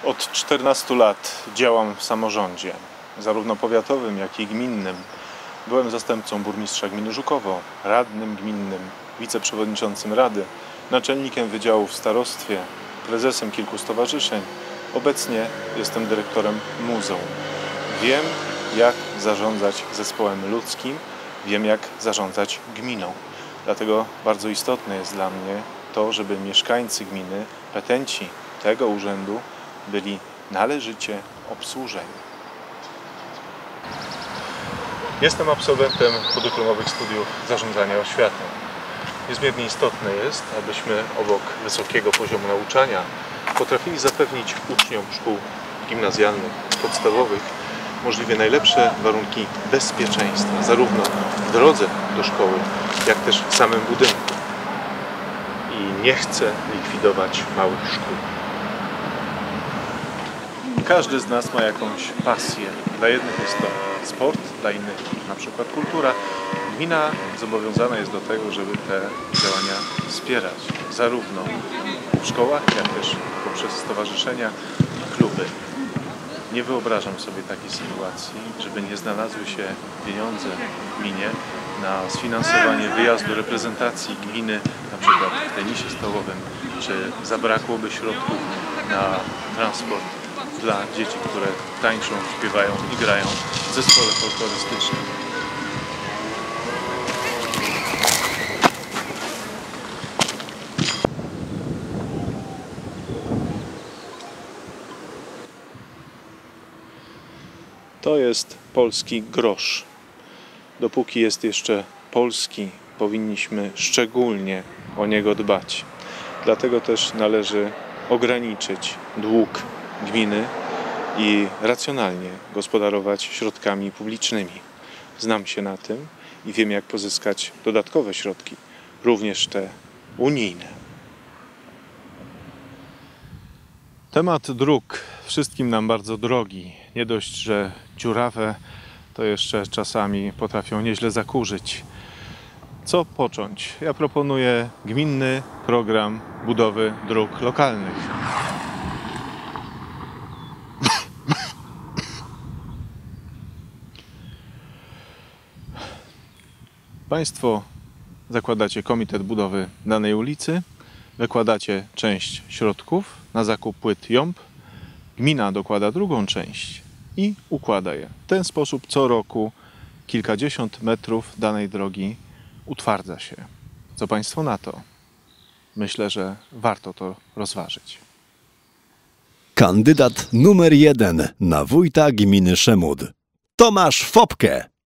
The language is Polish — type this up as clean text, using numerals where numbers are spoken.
Od 14 lat działam w samorządzie, zarówno powiatowym, jak i gminnym. Byłem zastępcą burmistrza gminy Żukowo, radnym gminnym, wiceprzewodniczącym rady, naczelnikiem wydziału w starostwie, prezesem kilku stowarzyszeń. Obecnie jestem dyrektorem muzeum. Wiem, jak zarządzać zespołem ludzkim, wiem, jak zarządzać gminą. Dlatego bardzo istotne jest dla mnie to, żeby mieszkańcy gminy, petenci tego urzędu byli należycie obsłużeni. Jestem absolwentem podyplomowych studiów zarządzania oświatą. Niezmiernie istotne jest, abyśmy obok wysokiego poziomu nauczania potrafili zapewnić uczniom szkół gimnazjalnych, podstawowych możliwie najlepsze warunki bezpieczeństwa, zarówno w drodze do szkoły, jak też w samym budynku. I nie chcę likwidować małych szkół. Każdy z nas ma jakąś pasję. Dla jednych jest to sport, dla innych na przykład kultura. Gmina zobowiązana jest do tego, żeby te działania wspierać, zarówno w szkołach, jak też poprzez stowarzyszenia i kluby. Nie wyobrażam sobie takiej sytuacji, żeby nie znalazły się pieniądze w gminie na sfinansowanie wyjazdu reprezentacji gminy, na przykład w tenisie stołowym, czy zabrakłoby środków na transport dla dzieci, które tańczą, śpiewają i grają w zespole folklorystycznym. To jest polski grosz. Dopóki jest jeszcze polski, powinniśmy szczególnie o niego dbać. Dlatego też należy ograniczyć dług gminy i racjonalnie gospodarować środkami publicznymi. Znam się na tym i wiem, jak pozyskać dodatkowe środki, również te unijne. Temat dróg wszystkim nam bardzo drogi. Nie dość, że dziurawe, to jeszcze czasami potrafią nieźle zakurzyć. Co począć? Ja proponuję gminny program budowy dróg lokalnych. Państwo zakładacie komitet budowy danej ulicy, wykładacie część środków na zakup płyt jąb, gmina dokłada drugą część i układa je. W ten sposób co roku kilkadziesiąt metrów danej drogi utwardza się. Co Państwo na to? Myślę, że warto to rozważyć. Kandydat numer 1 na wójta gminy Szemud. Tomasz Fopke.